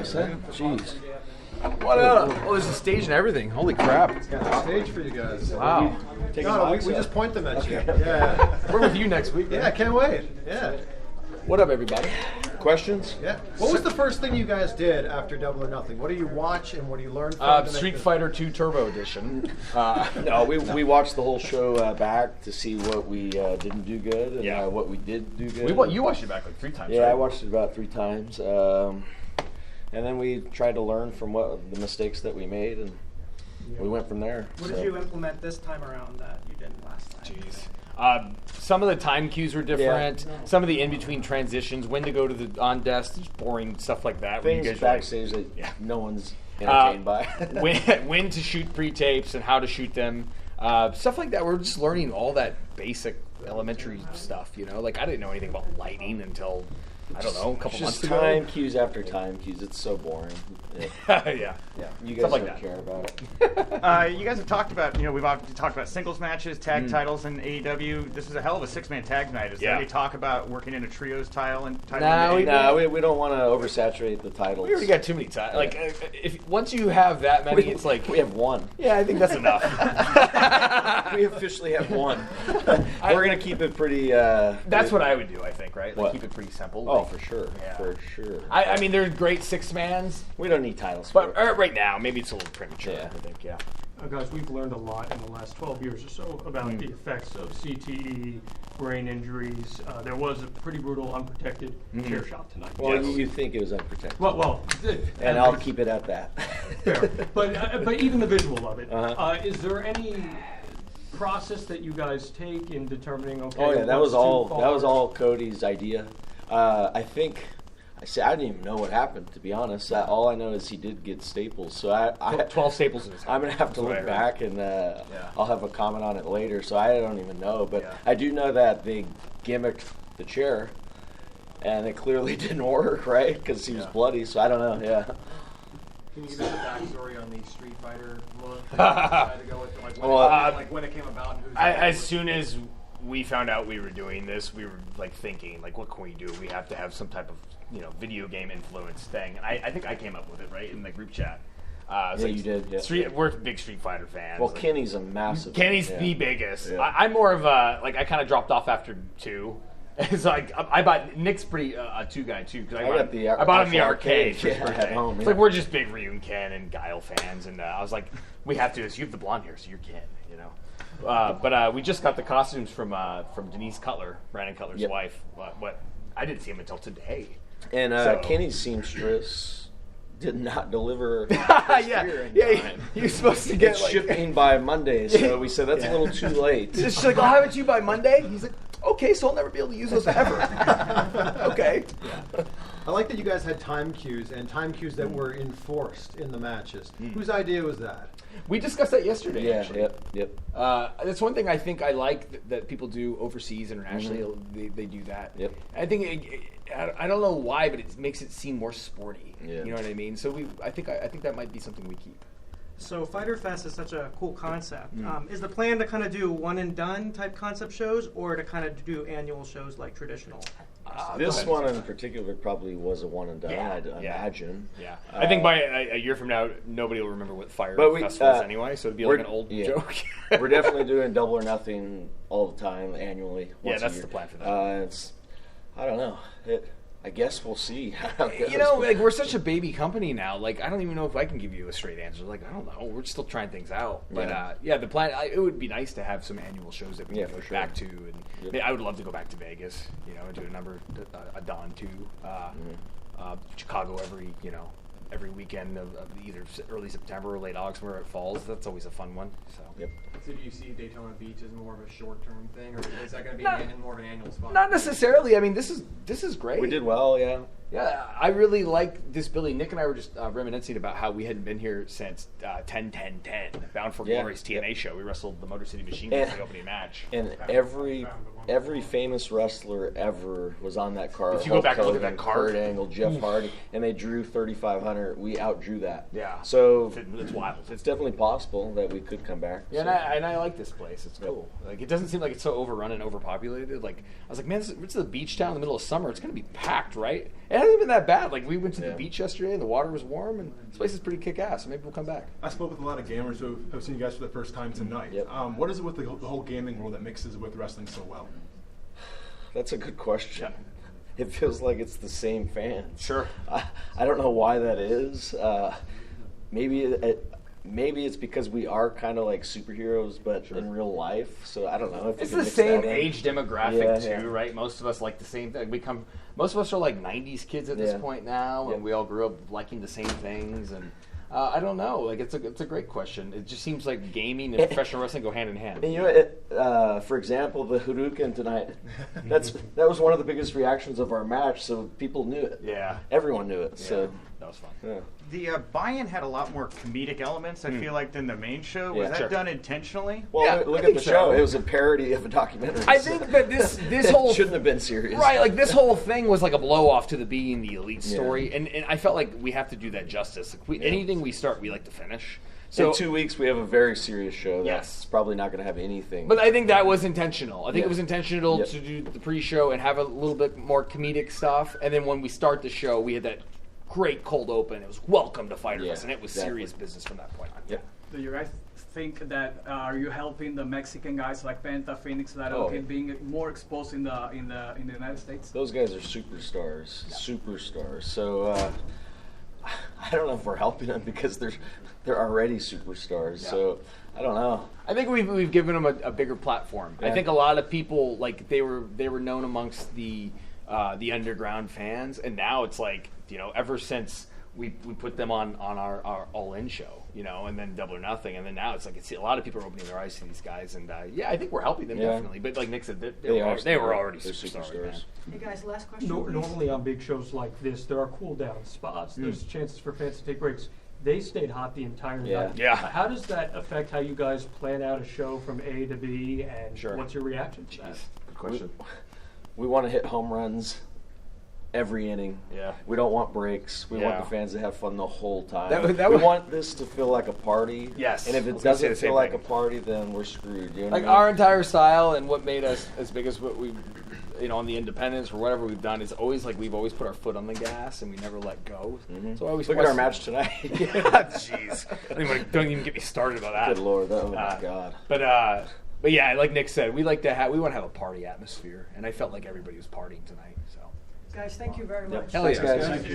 nice, huh? Jeez. What up? Oh, there's a stage and everything. Holy crap. Got a stage for you guys. Wow. We just point them at you. Yeah. We're with you next week. Yeah, I can't wait. Yeah. What up, everybody? Questions? Yeah. What was the first thing you guys did after Double or Nothing? What do you watch and what do you learn from Street Fighter 2 Turbo Edition. No, we watched the whole show back to see what we didn't do good and what we did do good. You watched it back like 3 times, Yeah, right? I watched it about 3 times. And then we tried to learn from the mistakes that we made, and we went from there. What did you implement this time around that you didn't last time? Jeez. Some of the time cues were different. Yeah. Some of the in-between transitions, when to go to the on-desk, just boring stuff like that. Things backstage that no one's entertained by. when to shoot pre-tapes and how to shoot them. Stuff like that. We're just learning all that basic elementary stuff, you know? Like, I didn't know anything about lighting until, I don't know, a couple months ago. Just time cues after time cues. It's so boring. Yeah. You guys don't care about it. You guys have talked about, we've often talked about singles matches, tag titles in AEW. This is a hell of a 6-man tag night. Is there any talk about working in a trios title? We don't want to oversaturate the titles. We already got too many titles. Like, if once you have that many, it's like... We have 1. Yeah, I think that's enough. We officially have 1. We're going to keep it pretty... that's what I would do, I think, right? Like, keep it pretty simple. Oh, like, for sure. Yeah. For sure. I mean, they're great 6-mans. We don't need titles. But right now, maybe it's a little premature, I think, Guys, we've learned a lot in the last 12 years or so about the effects of CTE, brain injuries. There was a pretty brutal unprotected chair shot tonight. Well, you think it was unprotected. Well, and I'll keep it at that. Fair. But even the visual of it, is there any process that you guys take in determining, that was all Cody's idea. I think... I didn't even know what happened, to be honest. All I know is he did get staples. So 12 staples in his head. I'm going to have to look back, and I'll have a comment on it later. So I don't even know. But I do know that they gimmicked the chair, and it clearly didn't work, right? Because he was bloody. So I don't know, Can you give us a backstory on the Street Fighter look that you decided to go with? Like when it came about? And as soon as we found out we were doing this, we were like thinking, like, what can we do? We have to have some type of video game influence thing. And I think I came up with it, right, in the group chat. You did, yeah. We're big Street Fighter fans. Well, Kenny's a massive... Kenny's the biggest. Yeah. I'm more of a... Like, I kind of dropped off after 2. It's like, I bought... Nick's pretty a 2 guy, too. Cause I bought him the arcade for his birthday. At home, It's like, we're just big Ryun Ken and Guile fans. And I was like, we have to... You have the blonde hair, so you're Ken, But we just got the costumes from Denise Cutler, Brandon Cutler's wife. I didn't see him until today. And Kenny's seamstress did not deliver. You're supposed to get shipping by Monday, so we said that's a little too late. She's like, I'll have it to you by Monday. He's like, okay, so I'll never be able to use those ever. Okay. Yeah. I like that you guys had time cues and time cues that were enforced in the matches. Whose idea was that? We discussed that yesterday. Actually. Yep. That's one thing I think I like that people do overseas, internationally. They do that. Yep. I think I don't know why, but it makes it seem more sporty. Yeah. You know what I mean? So I think that might be something we keep. So Fyter Fest is such a cool concept. Is the plan to kind of do one and done type concept shows, or to kind of do annual shows like traditional? This one in particular probably was a one and done, I'd imagine. Yeah. I think by a year from now, nobody will remember what Fyter Fest was anyway, so it'd be like an old joke. We're definitely doing Double or Nothing all the time, annually. That's the plan for that. I don't know. I guess we'll see how it goes. Like, we're such a baby company now. Like, I don't even know if I can give you a straight answer. Like, I don't know. We're still trying things out. But, the plan, it would be nice to have some annual shows that we can go back to. And I would love to go back to Vegas, and do a Dawn too. Chicago every weekend of either early September or late August where it falls. That's always a fun one. So. So do you see Daytona Beach as more of a short-term thing, or is that going to be more of an annual spot? Not necessarily. I mean, this is great. We did well, yeah. Yeah, I really like this Billy. Nick and I were just reminiscing about how we hadn't been here since 10-10-10, Bound for Glory's TNA show. We wrestled the Motor City Machine Guns in the opening match. And every famous wrestler ever was on that card. If you go back and look at that card, Kurt Angle, Jeff Hardy, and they drew 3,500. We outdrew that. Yeah. So it's wild. It's definitely possible that we could come back. Yeah, and I like this place. It's cool. Like, it doesn't seem like it's so overrun and overpopulated. Like, I was like, man, it's the beach town in the middle of summer. It's going to be packed, right? It hasn't been that bad. Like we went to the beach yesterday, and the water was warm, and this place is pretty kick-ass. So maybe we'll come back. I spoke with a lot of gamers who have seen you guys for the first time tonight. Yep. What is it with the whole gaming world that mixes with wrestling so well? That's a good question. It feels like it's the same fans. Sure. I don't know why that is. Maybe it's because we are kind of like superheroes, but in real life. So I don't know. If it's the same age demographic too, right? Most of us like the same thing. Most of us are like '90s kids at this point now, and we all grew up liking the same things. And I don't know. Like it's a great question. It just seems like gaming and professional wrestling go hand in hand. And you know, for example, the Hadouken tonight. That was one of the biggest reactions of our match. So people knew it. Yeah, everyone knew it. Yeah. So that was fun. Yeah. The buy-in had a lot more comedic elements, I feel like, than the main show. Was that done intentionally? Well, look at the show. It was a parody of a documentary. I think that this whole shouldn't have been serious. Right, like this whole thing was like a blow-off to the being the elite story, and I felt like we have to do that justice. Like anything we start, we like to finish. So in 2 weeks, we have a very serious show that's probably not going to have anything. But I think that was intentional. I think it was intentional to do the pre-show and have a little bit more comedic stuff, and then when we start the show, we had that great cold open. It was welcome to Fyter Fest, and it was serious business from that point on. Yeah. Do you guys think that are you helping the Mexican guys like Penta, Phoenix, that are being more exposed in the United States? Those guys are superstars, superstars. So I don't know if we're helping them because they're already superstars. Yeah. So I don't know. I think we've given them a bigger platform. Yeah. I think a lot of people like they were known amongst the underground fans, and now it's like, you know, ever since we put them on our All In show, you know, and then Double or Nothing, and then now it's like a lot of people are opening their eyes to these guys, and I think we're helping them definitely. But like Nick said, they were already superstars. Hey guys, last question. Normally on big shows like this, there are cool down spots. There's chances for fans to take breaks. They stayed hot the entire night. Yeah. How does that affect how you guys plan out a show from A to B, and what's your reaction to that? Good question. We want to hit home runs every inning. Yeah. We don't want breaks. We want the fans to have fun the whole time. We want this to feel like a party. Yes. And if it doesn't feel like a party, then we're screwed. You know like our entire style and what made us as big as what we, you know, on the independents or whatever we've done is always like we've always put our foot on the gas and we never let go. Mm-hmm. So I always look at our match tonight. Jeez. Don't even get me started about that. Good Lord. Oh my God. But yeah, like Nick said, we want to have a party atmosphere, and I felt like everybody was partying tonight. So, guys, thank you very much. Hell yeah, guys. Thank you.